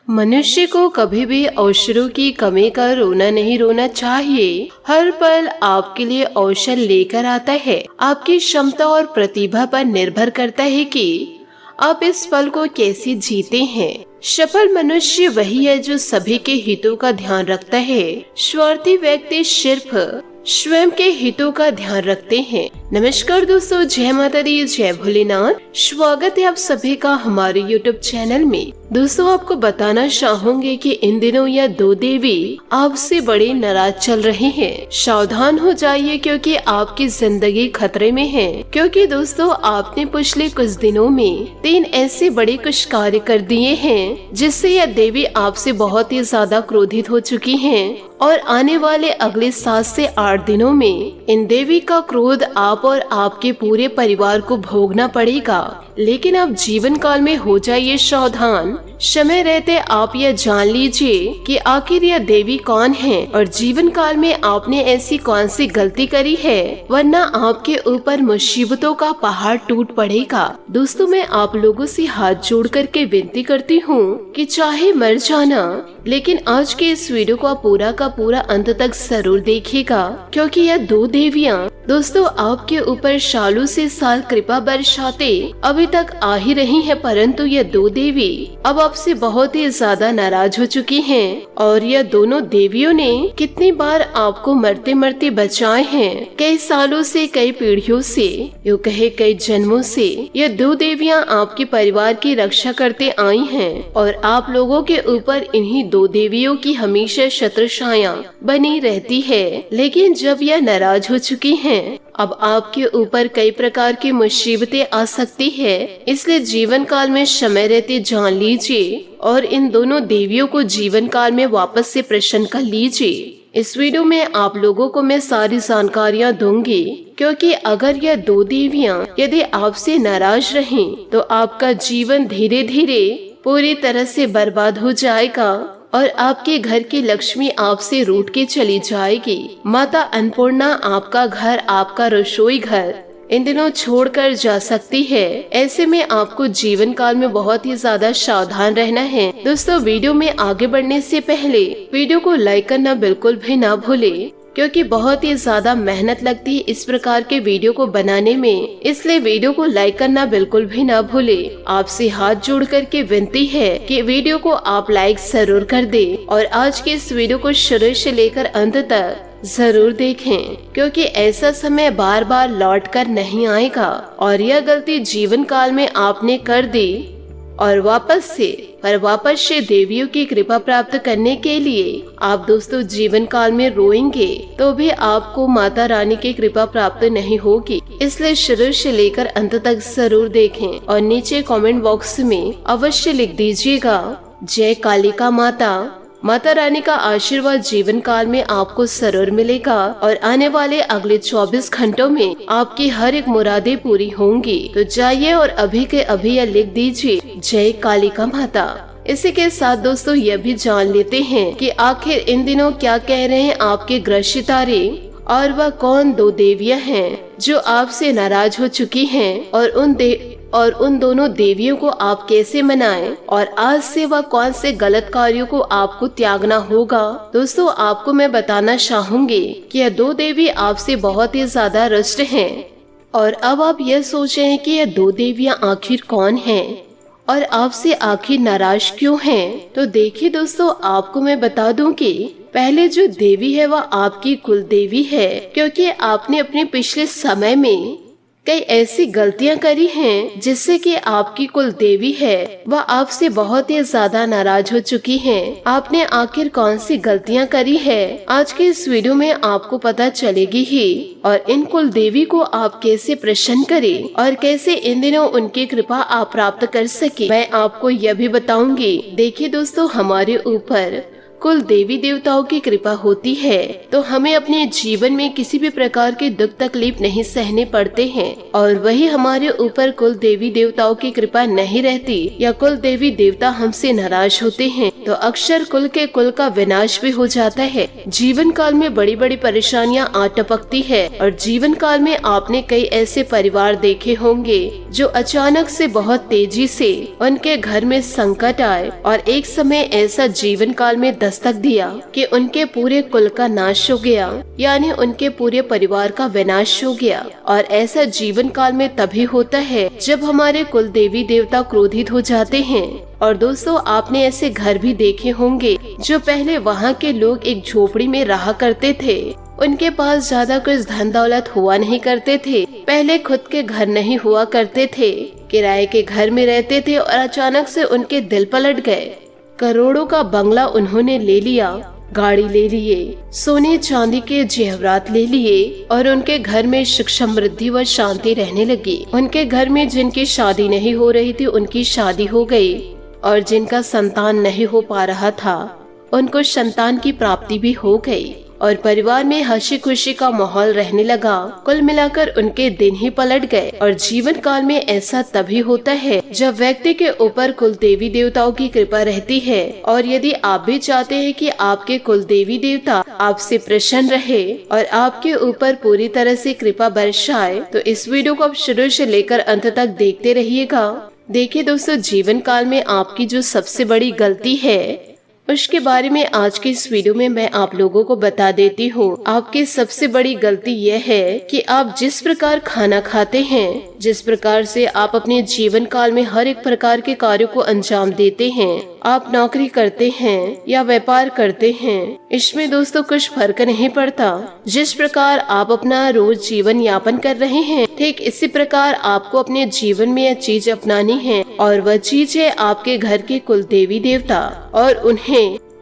मनुष्य को कभी भी अवसरों की कमी का रोना नहीं रोना चाहिए। हर पल आपके लिए अवसर लेकर आता है। आपकी क्षमता और प्रतिभा पर निर्भर करता है कि आप इस पल को कैसे जीते हैं। सफल मनुष्य वही है जो सभी के हितों का ध्यान रखता है। स्वार्थी व्यक्ति सिर्फ स्वयं के हितों का ध्यान रखते हैं। नमस्कार दोस्तों, जय माता दी, जय भोलेनाथ। स्वागत है आप सभी का हमारे YouTube चैनल में। दोस्तों, आपको बताना चाहूंगी कि इन दिनों यह दो देवी आपसे बड़े नाराज चल रहे हैं। सावधान हो जाइए क्योंकि आपकी जिंदगी खतरे में है। क्योंकि दोस्तों, आपने पिछले कुछ दिनों में 3 ऐसे बड़े कुछ कार्य कर दिए हैं जिससे यह देवी आपसे बहुत ही ज्यादा क्रोधित हो चुकी हैं। और आने वाले अगले 7 से 8 दिनों में इन देवी का क्रोध आप और आपके पूरे परिवार को भोगना पड़ेगा। लेकिन आप जीवन काल में हो जाइए सावधान। समय रहते आप यह जान लीजिए कि आखिर यह देवी कौन है और जीवन काल में आपने ऐसी कौन सी गलती करी है, वरना आपके ऊपर मुसीबतों का पहाड़ टूट पड़ेगा। दोस्तों, मैं आप लोगों से हाथ जोड़ करके विनती करती हूँ कि चाहे मर जाना, लेकिन आज के इस वीडियो को आप पूरा का पूरा अंत तक जरूर देखिएगा। क्योंकि यह दो देवियां दोस्तों आपके ऊपर सालों से साल कृपा बरसाते अभी तक आ ही रही है, परंतु यह दो देवी अब आपसे बहुत ही ज्यादा नाराज हो चुकी हैं। और यह दोनों देवियों ने कितनी बार आपको मरते मरते बचाए हैं, कई सालों से, कई पीढ़ियों से, यूँ कहे कई जन्मों से। यह दो देवियां आपके परिवार की रक्षा करते आई हैं और आप लोगों के ऊपर इन्हीं दो देवियों की हमेशा शत्रु छाया बनी रहती है। लेकिन जब यह नाराज हो चुकी हैं, अब आपके ऊपर कई प्रकार की मुसीबतें आ सकती है। इसलिए जीवन काल में समय रहते जान लीजिए और इन दोनों देवियों को जीवन काल में वापस से प्रसन्न कर लीजिए। इस वीडियो में आप लोगों को मैं सारी जानकारियाँ दूंगी, क्योंकि अगर यह दो देवियाँ यदि आपसे नाराज रहें तो आपका जीवन धीरे धीरे पूरी तरह से बर्बाद हो जाएगा और आपके घर की लक्ष्मी आपसे रूठ के चली जाएगी। माता अन्नपूर्णा आपका घर, आपका रसोई घर इन दिनों छोड़कर जा सकती है। ऐसे में आपको जीवन काल में बहुत ही ज्यादा सावधान रहना है। दोस्तों, वीडियो में आगे बढ़ने से पहले वीडियो को लाइक करना बिल्कुल भी ना भूले, क्योंकि बहुत ही ज्यादा मेहनत लगती है इस प्रकार के वीडियो को बनाने में। इसलिए वीडियो को लाइक करना बिल्कुल भी ना भूले। आपसे हाथ जोड़ करके विनती है कि वीडियो को आप लाइक जरूर कर दे और आज के इस वीडियो को शुरू से लेकर अंत तक जरूर देखें, क्योंकि ऐसा समय बार बार लौट कर नहीं आएगा। और यह गलती जीवन काल में आपने कर दी और वापस से देवियों की कृपा प्राप्त करने के लिए आप दोस्तों जीवन काल में रोएंगे तो भी आपको माता रानी की कृपा प्राप्त नहीं होगी। इसलिए शुरू से लेकर अंत तक जरूर देखें और नीचे कमेंट बॉक्स में अवश्य लिख दीजिएगा, जय कालिका माता। माता रानी का आशीर्वाद जीवन काल में आपको जरूर मिलेगा और आने वाले अगले 24 घंटों में आपकी हर एक मुरादें पूरी होंगी। तो जाइए और अभी के अभी यह लिख दीजिए, जय कालिका माता। इसी के साथ दोस्तों यह भी जान लेते हैं कि आखिर इन दिनों क्या कह रहे हैं आपके ग्रह सितारे और वह कौन दो देवियां हैं जो आपसे नाराज हो चुकी हैं और उन दोनों देवियों को आप कैसे मनाएं और आज से वह कौन से गलत कार्यों को आपको त्यागना होगा। दोस्तों, आपको मैं बताना चाहूंगी कि यह दो देवी आपसे बहुत ही ज्यादा रुष्ट हैं और अब आप यह सोच रहे हैं कि यह दो देवियां आखिर कौन हैं और आपसे आखिर नाराज क्यों हैं। तो देखिए दोस्तों, आपको मैं बता दूं कि पहले जो देवी है वह आपकी कुल देवी है, क्योंकि आपने अपने पिछले समय में कई ऐसी गलतियां करी हैं जिससे कि आपकी कुल देवी है वह आपसे बहुत ही ज्यादा नाराज हो चुकी हैं। आपने आखिर कौन सी गलतियां करी है, आज के इस वीडियो में आपको पता चलेगी ही। और इन कुल देवी को आप कैसे प्रसन्न करें और कैसे इन दिनों उनकी कृपा आप प्राप्त कर सके, मैं आपको यह भी बताऊंगी। देखिए दोस्तों, हमारे ऊपर कुल देवी देवताओं की कृपा होती है तो हमें अपने जीवन में किसी भी प्रकार के दुख तकलीफ नहीं सहने पड़ते हैं। और वही हमारे ऊपर कुल देवी देवताओं की कृपा नहीं रहती या कुल देवी देवता हमसे नाराज होते हैं तो अक्सर कुल के कुल का विनाश भी हो जाता है। जीवन काल में बड़ी बड़ी परेशानियां आ टपकती है और जीवन काल में आपने कई ऐसे परिवार देखे होंगे जो अचानक से बहुत तेजी से उनके घर में संकट आए और एक समय ऐसा जीवन काल में दस्तक दिया कि उनके पूरे कुल का नाश हो गया, यानी उनके पूरे परिवार का विनाश हो गया। और ऐसा जीवन काल में तभी होता है जब हमारे कुल देवी देवता क्रोधित हो जाते हैं। और दोस्तों, आपने ऐसे घर भी देखे होंगे जो पहले वहाँ के लोग एक झोपड़ी में रहा करते थे। उनके पास ज्यादा कुछ धन दौलत हुआ नहीं करते थे, पहले खुद के घर नहीं हुआ करते थे, किराए के घर में रहते थे और अचानक से उनके दिल पलट गए। करोड़ों का बंगला उन्होंने ले लिया, गाड़ी ले लिए, सोने चांदी के जेवरात ले लिए और उनके घर में सुख समृद्धि व शांति रहने लगी। उनके घर में जिनकी शादी नहीं हो रही थी उनकी शादी हो गई और जिनका संतान नहीं हो पा रहा था उनको संतान की प्राप्ति भी हो गई और परिवार में हंसी खुशी का माहौल रहने लगा। कुल मिलाकर उनके दिन ही पलट गए। और जीवन काल में ऐसा तभी होता है जब व्यक्ति के ऊपर कुल देवी देवताओं की कृपा रहती है। और यदि आप भी चाहते हैं कि आपके कुल देवी देवता आपसे प्रसन्न रहे और आपके ऊपर पूरी तरह से कृपा बरसाए तो इस वीडियो को आप शुरू से लेकर अंत तक देखते रहिएगा। देखिए दोस्तों, जीवन काल में आपकी जो सबसे बड़ी गलती है उसके बारे में आज के इस वीडियो में मैं आप लोगों को बता देती हूँ। आपकी सबसे बड़ी गलती यह है कि आप जिस प्रकार खाना खाते हैं, जिस प्रकार से आप अपने जीवन काल में हर एक प्रकार के कार्यों को अंजाम देते हैं, आप नौकरी करते हैं या व्यापार करते हैं, इसमें दोस्तों कुछ फर्क नहीं पड़ता। जिस प्रकार आप अपना रोज जीवन यापन कर रहे हैं ठीक इसी प्रकार आपको अपने जीवन में यह चीज अपनानी है और वह चीज है आपके घर के कुल देवी देवता और उन्हें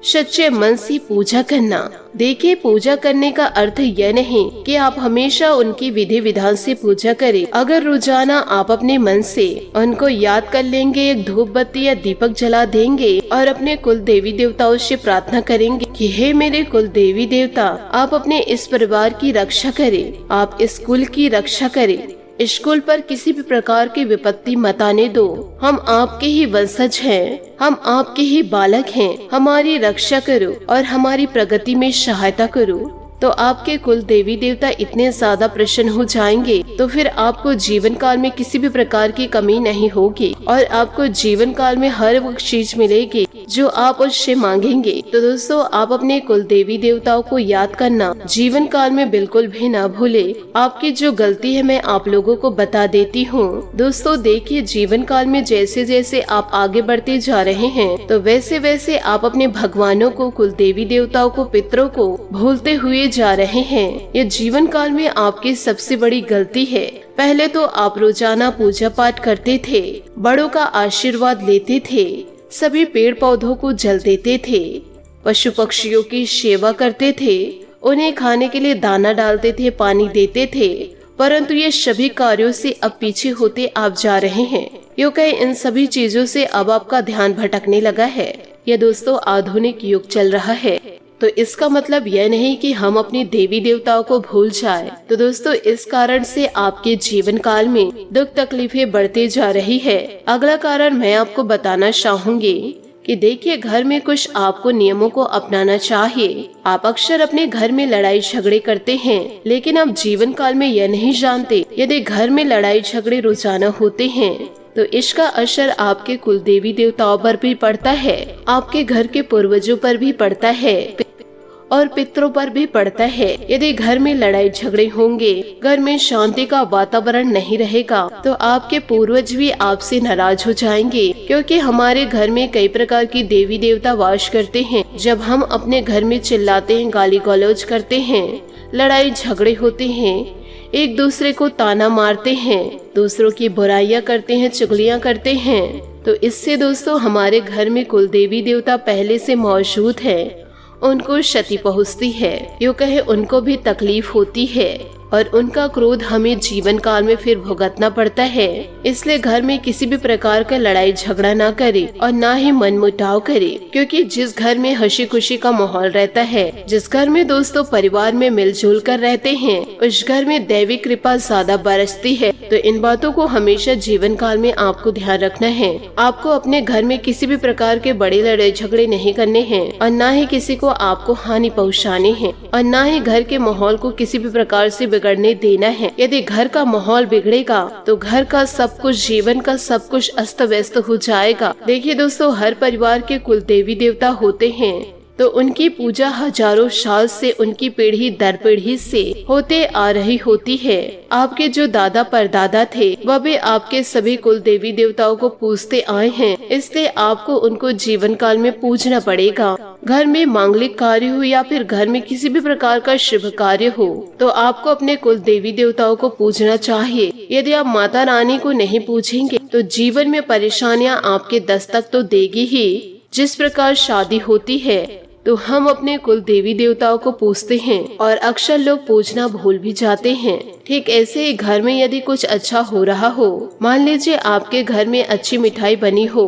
सच्चे मन से पूजा करना। देखिए, पूजा करने का अर्थ यह नहीं कि आप हमेशा उनकी विधि विधान से पूजा करें। अगर रोजाना आप अपने मन से उनको याद कर लेंगे, एक धूप बत्ती या दीपक जला देंगे और अपने कुल देवी देवताओं से प्रार्थना करेंगे कि हे मेरे कुल देवी देवता, आप अपने इस परिवार की रक्षा करें, आप इस कुल की रक्षा करें, स्कूल पर किसी भी प्रकार की विपत्ति मत आने दो, हम आपके ही वंशज हैं, हम आपके ही बालक हैं, हमारी रक्षा करो और हमारी प्रगति में सहायता करो। तो आपके कुल देवी देवता इतने ज्यादा प्रसन्न हो जाएंगे तो फिर आपको जीवन काल में किसी भी प्रकार की कमी नहीं होगी और आपको जीवन काल में हर वो चीज मिलेगी जो आप उससे मांगेंगे। तो दोस्तों, आप अपने कुल देवी देवताओं को याद करना जीवन काल में बिल्कुल भी ना भूले। आपकी जो गलती है मैं आप लोगों को बता देती हूँ। दोस्तों देखिए, जीवन काल में जैसे जैसे आप आगे बढ़ते जा रहे हैं तो वैसे वैसे आप अपने भगवानों को, कुल देवी देवताओं को, पितरों को भूलते हुए जा रहे हैं। ये जीवन काल में आपकी सबसे बड़ी गलती है। पहले तो आप रोजाना पूजा पाठ करते थे, बड़ों का आशीर्वाद लेते थे, सभी पेड़ पौधों को जल देते थे, पशु पक्षियों की सेवा करते थे, उन्हें खाने के लिए दाना डालते थे, पानी देते थे, परंतु ये सभी कार्यों से अब पीछे होते आप जा रहे हैं। यूँ कहे इन सभी चीजों से अब आपका ध्यान भटकने लगा है। यह दोस्तों आधुनिक युग चल रहा है तो इसका मतलब यह नहीं कि हम अपनी देवी देवताओं को भूल जाएं। तो दोस्तों, इस कारण से आपके जीवन काल में दुख तकलीफें बढ़ती जा रही है। अगला कारण मैं आपको बताना चाहूंगी कि देखिए, घर में कुछ आपको नियमों को अपनाना चाहिए। आप अक्सर अपने घर में लड़ाई झगड़े करते हैं लेकिन आप जीवन काल में यह नहीं जानते यदि घर में लड़ाई झगड़े रोजाना होते हैं तो इसका असर आपके कुल देवी देवताओं पर भी पड़ता है, आपके घर के पूर्वजों पर भी पड़ता है और पितरों पर भी पड़ता है। यदि घर में लड़ाई झगड़े होंगे, घर में शांति का वातावरण नहीं रहेगा तो आपके पूर्वज भी आपसे नाराज हो जाएंगे, क्योंकि हमारे घर में कई प्रकार की देवी देवता वास करते हैं। जब हम अपने घर में चिल्लाते हैं, गाली गलौज करते हैं, लड़ाई झगड़े होते हैं, एक दूसरे को ताना मारते हैं, दूसरों की बुराइयां करते हैं, चुगलियां करते हैं, तो इससे दोस्तों हमारे घर में कुल देवी देवता पहले से मौजूद है, उनको क्षति पहुंचती है, यूँ कहे उनको भी तकलीफ होती है और उनका क्रोध हमें जीवन काल में फिर भुगतना पड़ता है। इसलिए घर में किसी भी प्रकार का लड़ाई झगड़ा ना करे और ना ही मनमुटाव करे, क्योंकि जिस घर में हंसी खुशी का माहौल रहता है, जिस घर में दोस्तों परिवार में मिलजुल कर रहते हैं, उस घर में दैवी कृपा ज्यादा बरसती है। तो इन बातों को हमेशा जीवन काल में आपको ध्यान रखना है। आपको अपने घर में किसी भी प्रकार के बड़े लड़ाई झगड़े नहीं करने हैं और ना ही किसी को आपको हानि पहुंचानी है और ना ही घर के माहौल को किसी भी प्रकार से बिगड़ने देना है। यदि घर का माहौल बिगड़ेगा तो घर का सब कुछ, जीवन का सब कुछ अस्त व्यस्त हो जाएगा। देखिए दोस्तों, हर परिवार के कुल देवी देवता होते हैं, तो उनकी पूजा हजारों साल से, उनकी पीढ़ी दर पीढ़ी से होते आ रही होती है। आपके जो दादा परदादा थे वह भी आपके सभी कुल देवी देवताओं को पूजते आए हैं, इसलिए आपको उनको जीवन काल में पूजना पड़ेगा। घर में मांगलिक कार्य हो या फिर घर में किसी भी प्रकार का शुभ कार्य हो, तो आपको अपने कुल देवी देवताओं को पूजना चाहिए। यदि आप माता रानी को नहीं पूजेंगे तो जीवन में परेशानियां आपके दस्तक तो देगी ही। जिस प्रकार शादी होती है तो हम अपने कुल देवी देवताओं को पूजते हैं और अक्सर लोग पूजना भूल भी जाते हैं। ठीक ऐसे ही घर में यदि कुछ अच्छा हो रहा हो, मान लीजिए आपके घर में अच्छी मिठाई बनी हो,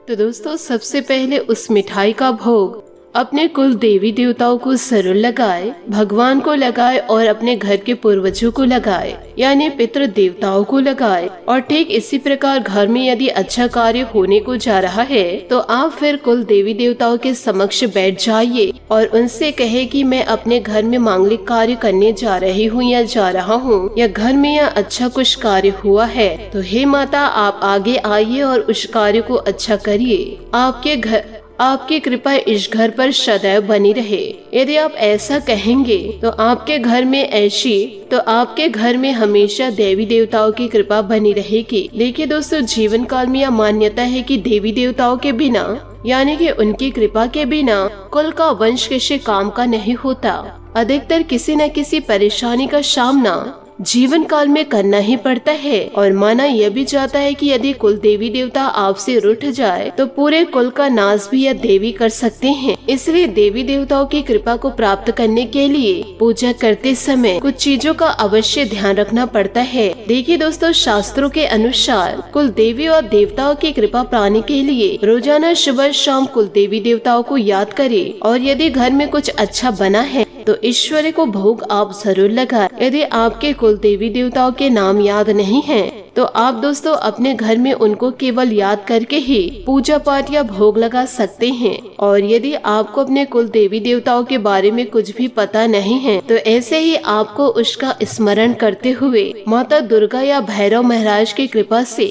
तो दोस्तों सबसे पहले उस मिठाई का भोग अपने कुल देवी देवताओं को जरूर लगाए, भगवान को लगाए और अपने घर के पूर्वजों को लगाए, यानी पितृ देवताओं को लगाए। और ठीक इसी प्रकार घर में यदि अच्छा कार्य होने को जा रहा है तो आप फिर कुल देवी देवताओं के समक्ष बैठ जाइए और उनसे कहे कि मैं अपने घर में मांगलिक कार्य करने जा रही हूँ या जा रहा हूँ, या घर में यह अच्छा कुछ कार्य हुआ है, तो हे माता आप आगे आइए और उस कार्य को अच्छा करिए। आपकी कृपा इस घर पर सदैव बनी रहे। यदि आप ऐसा कहेंगे तो आपके घर में हमेशा देवी देवताओं की कृपा बनी रहेगी। देखिए दोस्तों, जीवन काल में यह मान्यता है कि देवी देवताओं के बिना, यानी कि उनकी कृपा के बिना कुल का वंश किसी काम का नहीं होता। अधिकतर किसी न किसी परेशानी का सामना जीवन काल में करना ही पड़ता है और माना यह भी जाता है कि यदि कुल देवी देवता आपसे रूठ जाए तो पूरे कुल का नाश भी यह देवी कर सकते हैं। इसलिए देवी देवताओं की कृपा को प्राप्त करने के लिए पूजा करते समय कुछ चीजों का अवश्य ध्यान रखना पड़ता है। देखिए दोस्तों, शास्त्रों के अनुसार कुल देवी और देवताओं की कृपा पाने के लिए रोजाना सुबह शाम कुल देवी देवताओं को याद करें और यदि घर में कुछ अच्छा बना है तो ईश्वर को भोग आप जरूर लगाएं। यदि आपके कुल देवी देवताओं के नाम याद नहीं हैं, तो आप दोस्तों अपने घर में उनको केवल याद करके ही पूजा पाठ या भोग लगा सकते हैं। और यदि आपको अपने कुल देवी देवताओं के बारे में कुछ भी पता नहीं है, तो ऐसे ही आपको उसका स्मरण करते हुए माता दुर्गा या भैरव महाराज की कृपा से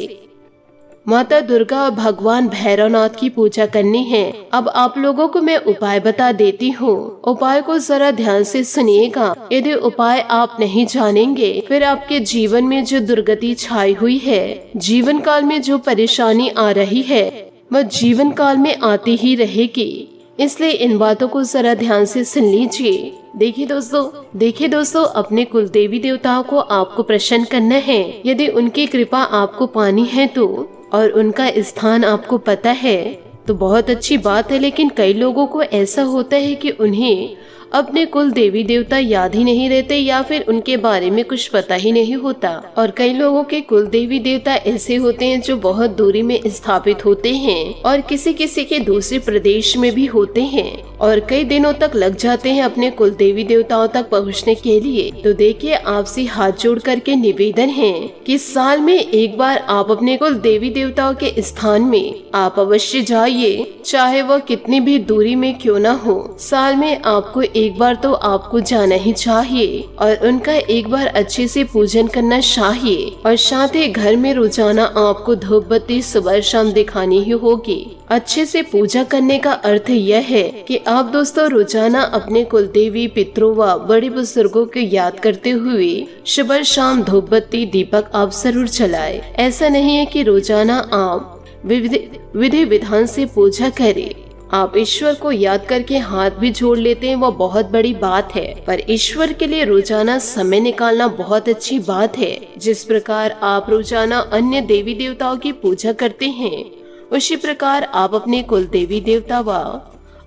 माता दुर्गा और भगवान भैरवनाथ की पूजा करनी है। अब आप लोगों को मैं उपाय बता देती हूँ, उपाय को जरा ध्यान से सुनिएगा। यदि उपाय आप नहीं जानेंगे फिर आपके जीवन में जो दुर्गति छाई हुई है, जीवन काल में जो परेशानी आ रही है, वह जीवन काल में आती ही रहेगी। इसलिए इन बातों को जरा ध्यान से सुन लीजिए। देखिए दोस्तों, अपने कुल देवी देवताओं को आपको प्रसन्न करना है। यदि उनकी कृपा आपको पानी है तो, और उनका स्थान आपको पता है तो बहुत अच्छी बात है। लेकिन कई लोगों को ऐसा होता है कि उन्हें अपने कुल देवी देवता याद ही नहीं रहते या फिर उनके बारे में कुछ पता ही नहीं होता। और कई लोगों के कुल देवी देवता ऐसे होते हैं जो बहुत दूरी में स्थापित होते हैं और किसी किसी के दूसरे प्रदेश में भी होते हैं और कई दिनों तक लग जाते हैं अपने कुल देवी देवताओं तक पहुंचने के लिए। तो देखिए, आपसे हाथ जोड़ करके निवेदन है कि साल में एक बार आप अपने कुल देवी देवताओं के स्थान में आप अवश्य जाइए, चाहे वह कितनी भी दूरी में क्यों न हो। साल में आपको एक बार तो आपको जाना ही चाहिए और उनका एक बार अच्छे से पूजन करना चाहिए। और साथ ही घर में रोजाना आपको धूप बत्ती सुबह शाम दिखानी ही होगी। अच्छे से पूजा करने का अर्थ यह है कि आप दोस्तों रोजाना अपने कुल देवी, पितरों व बड़े बुजुर्गों को याद करते हुए सुबह शाम धूप बत्ती दीपक आप जरूर जलाएं। ऐसा नहीं है कि रोजाना आप विधि विधान से पूजा करें। आप ईश्वर को याद करके हाथ भी जोड़ लेते हैं, वह बहुत बड़ी बात है। पर ईश्वर के लिए रोजाना समय निकालना बहुत अच्छी बात है। जिस प्रकार आप रोजाना अन्य देवी देवताओं की पूजा करते हैं, उसी प्रकार आप अपने कुल देवी देवता व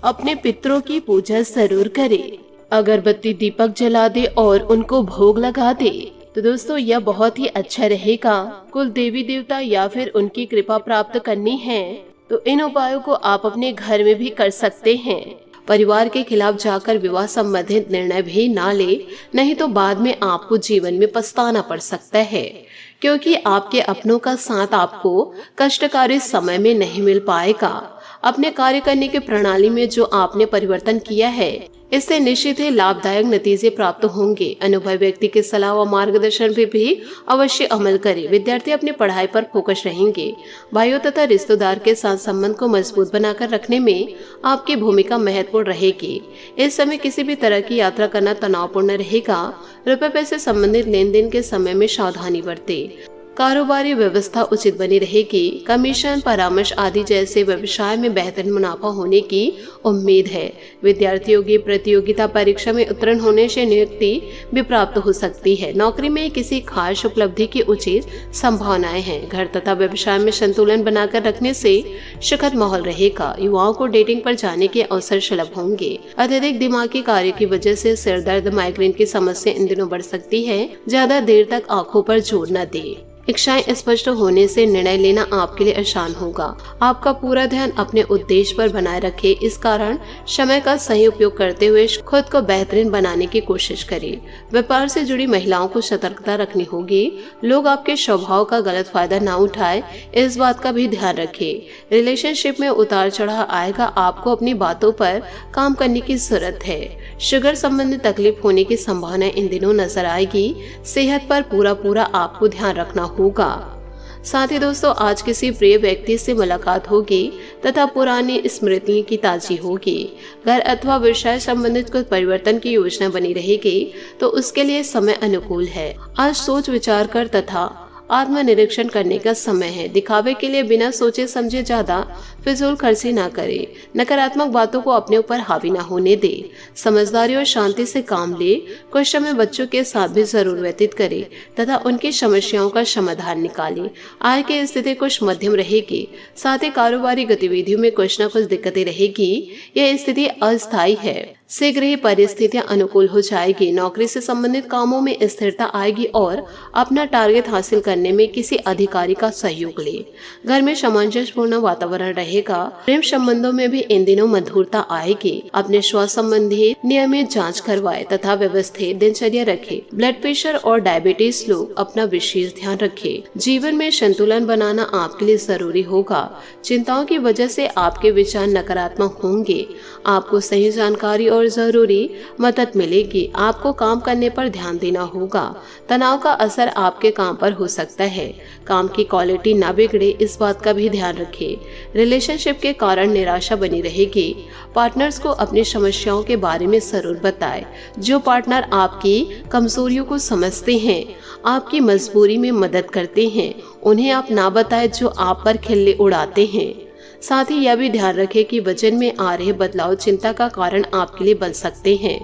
अपने पितरों की पूजा जरूर करें। अगरबत्ती दीपक जला दे और उनको भोग लगा दे तो दोस्तों यह बहुत ही अच्छा रहेगा। कुल देवी देवता या फिर उनकी कृपा प्राप्त करनी है तो इन उपायों को आप अपने घर में भी कर सकते हैं। परिवार के खिलाफ जाकर विवाह संबंधित निर्णय भी ना ले, नहीं तो बाद में आपको जीवन में पछताना पड़ सकता है, क्योंकि आपके अपनों का साथ आपको कष्टकारी समय में नहीं मिल पाएगा। अपने कार्य करने की प्रणाली में जो आपने परिवर्तन किया है इससे निश्चित ही लाभदायक नतीजे प्राप्त होंगे। अनुभवी व्यक्ति की सलाह व मार्गदर्शन पे भी अवश्य अमल करें। विद्यार्थी अपनी पढ़ाई पर फोकस रहेंगे। भाइयों तथा रिश्तेदार के साथ संबंध को मजबूत बनाकर रखने में आपकी भूमिका महत्वपूर्ण रहेगी। इस समय किसी भी तरह की यात्रा करना तनावपूर्ण रहेगा। रुपए पैसे संबंधित लेन देन के समय में सावधानी बरतें। कारोबारी व्यवस्था उचित बनी रहेगी। कमीशन, परामर्श आदि जैसे व्यवसाय में बेहतर मुनाफा होने की उम्मीद है। विद्यार्थियों की प्रतियोगिता परीक्षा में उत्तीर्ण होने से नियुक्ति भी प्राप्त हो सकती है। नौकरी में किसी खास उपलब्धि की उचित संभावनाएं हैं। घर तथा व्यवसाय में संतुलन बनाकर रखने से सुखद माहौल रहेगा। युवाओं को डेटिंग पर जाने के अवसर सुलभ होंगे। अत्यधिक दिमागी कार्य की वजह से सिर दर्द, माइग्रेन की समस्या इन दिनों बढ़ सकती है। ज्यादा देर तक आंखों पर जोर न दे। इच्छाएं स्पष्ट होने से निर्णय लेना आपके लिए आसान होगा। आपका पूरा ध्यान अपने उद्देश्य पर बनाए रखें। इस कारण समय का सही उपयोग करते हुए खुद को बेहतरीन बनाने की कोशिश करें। व्यापार से जुड़ी महिलाओं को सतर्कता रखनी होगी। लोग आपके स्वभाव का गलत फायदा ना उठाए, इस बात का भी ध्यान रखें। रिलेशनशिप में उतार चढ़ाव आएगा। आपको अपनी बातों पर काम करने की जरूरत है। शुगर संबंधी तकलीफ होने की संभावना इन दिनों नजर आएगी। सेहत पर पूरा आपको ध्यान रखना होगा। साथ ही दोस्तों आज किसी प्रिय व्यक्ति से मुलाकात होगी तथा पुरानी स्मृतियों की ताजी होगी। घर अथवा व्यवसाय संबंधित कुछ परिवर्तन की योजना बनी रहेगी तो उसके लिए समय अनुकूल है। आज सोच विचार कर तथा आत्मनिरीक्षण करने का समय है। दिखावे के लिए बिना सोचे समझे ज्यादा फिजूल खर्ची ना करे। नकारात्मक बातों को अपने ऊपर हावी ना होने दे। समझदारी और शांति से काम ले। कुछ समय बच्चों के साथ भी जरूर व्यतीत करे तथा उनकी समस्याओं का समाधान निकाले। आय की स्थिति कुछ मध्यम रहेगी। साथ ही कारोबारी गतिविधियों में कुछ न कुछ दिक्कतें रहेगी। यह स्थिति अस्थायी है। शीघ्र ही परिस्थितियां अनुकूल हो जाएगी। नौकरी से संबंधित कामों में स्थिरता आएगी और अपना टारगेट हासिल करने में किसी अधिकारी का सहयोग ले। घर में सामंजस्यपूर्ण वातावरण रहेगा। प्रेम संबंधों में भी इन दिनों मधुरता आएगी। अपने स्वास्थ्य संबंधी नियमित जांच करवाए तथा व्यवस्थित दिनचर्या रखे। ब्लड प्रेशर और डायबिटीज लोग अपना विशेष ध्यान रखे। जीवन में संतुलन बनाना आपके लिए जरूरी होगा। चिंताओं की वजह से आपके विचार नकारात्मक होंगे। आपको सही जानकारी और जरूरी मदद मिलेगी। आपको काम करने पर ध्यान देना होगा। तनाव का असर आपके काम पर हो सकता है। काम की क्वालिटी ना बिगड़े, इस बात का भी ध्यान रखें। रिलेशनशिप के कारण निराशा बनी रहेगी। पार्टनर्स को अपनी समस्याओं के बारे में जरूर बताएं। जो पार्टनर आपकी कमजोरियों को समझते हैं, आपकी मजबूरी में मदद करते हैं, उन्हें आप ना बताएं जो आप पर खिल्ली उड़ाते हैं। साथ ही यह भी ध्यान रखें कि वजन में आ रहे बदलाव चिंता का कारण आपके लिए बन सकते हैं।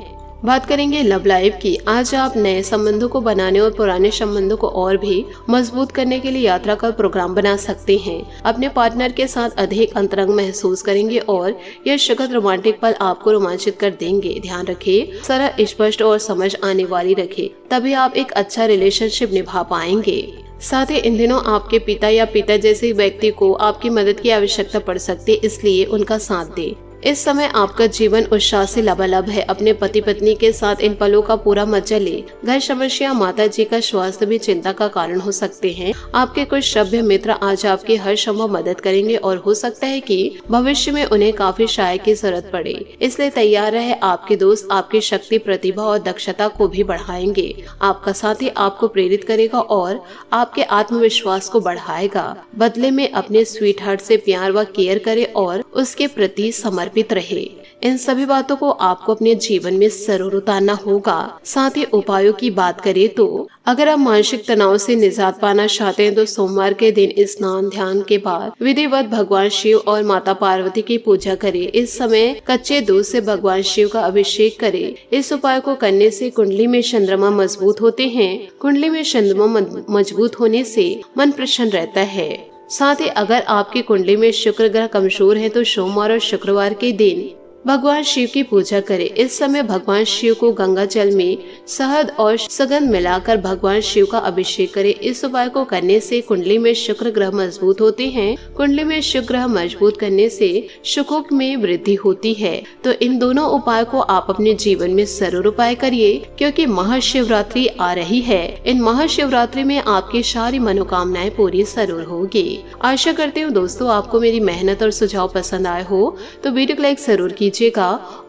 बात करेंगे लव लाइफ की। आज आप नए संबंधों को बनाने और पुराने संबंधों को और भी मजबूत करने के लिए यात्रा का प्रोग्राम बना सकते हैं। अपने पार्टनर के साथ अधिक अंतरंग महसूस करेंगे और यह सुखद रोमांटिक पल आपको रोमांचित कर देंगे। ध्यान रखें, सरल, स्पष्ट और समझ आने वाली रखें, तभी आप एक अच्छा रिलेशनशिप निभा पाएंगे। साथ ही इन दिनों आपके पिता या पिता जैसे व्यक्ति को आपकी मदद की आवश्यकता पड़ सकती है, इसलिए उनका साथ दें। इस समय आपका जीवन उत्साह से लबालब है। अपने पति पत्नी के साथ इन पलों का पूरा मजा ले। घर समस्या, माता जी का स्वास्थ्य भी चिंता का कारण हो सकते हैं। आपके कुछ सभ्य मित्र आज आपकी हर संभव मदद करेंगे और हो सकता है कि भविष्य में उन्हें काफी सहायता की जरूरत पड़े, इसलिए तैयार रहे। आपके दोस्त आपकी शक्ति, प्रतिभा और दक्षता को भी बढ़ाएंगे। आपका साथी आपको प्रेरित करेगा और आपके आत्मविश्वास को बढ़ाएगा। बदले में अपने स्वीट हार्ट से प्यार व केयर करे और उसके प्रति समर्पित रहे। इन सभी बातों को आपको अपने जीवन में जरूर उतारना होगा। साथ ही उपायों की बात करें तो अगर आप मानसिक तनाव से निजात पाना चाहते हैं तो सोमवार के दिन स्नान ध्यान के बाद विधिवत भगवान शिव और माता पार्वती की पूजा करें। इस समय कच्चे दूध से भगवान शिव का अभिषेक करें। इस उपाय को करने से कुंडली में चंद्रमा मजबूत होते हैं। कुंडली में चंद्रमा मजबूत होने से मन प्रसन्न रहता है। साथ ही अगर आपकी कुंडली में शुक्र ग्रह कमजोर है तो सोमवार और शुक्रवार के दिन भगवान शिव की पूजा करें। इस समय भगवान शिव को गंगा जल में शहद और सुगंध मिलाकर भगवान शिव का अभिषेक करें। इस उपाय को करने से कुंडली में शुक्र ग्रह मजबूत होते हैं। कुंडली में शुक्र ग्रह मजबूत करने से सुखों में वृद्धि होती है। तो इन दोनों उपाय को आप अपने जीवन में जरूर उपाय करिए, क्योंकि महाशिवरात्रि आ रही है। इन महाशिवरात्रि में आपकी सारी मनोकामनाएं पूरी जरूर होगी। आशा करती हूँ दोस्तों आपको मेरी मेहनत और सुझाव पसंद आए हो तो वीडियो को लाइक जरूर कीजिएगा,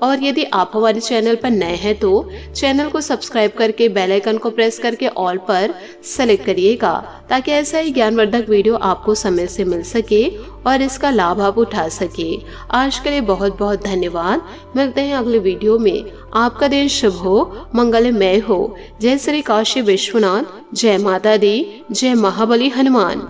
और यदि आप हमारे चैनल पर नए हैं तो चैनल को सब्सक्राइब करके बेल आइकन को प्रेस करके ऑल पर सेलेक्ट करिएगा, ताकि ऐसा ही ज्ञानवर्धक वीडियो आपको समय से मिल सके और इसका लाभ आप उठा सके। आज के लिए बहुत बहुत धन्यवाद। मिलते हैं अगले वीडियो में। आपका दिन शुभ हो, मंगलमय हो। जय श्री काशी विश्वनाथ, जय माता दी, जय महाबली हनुमान।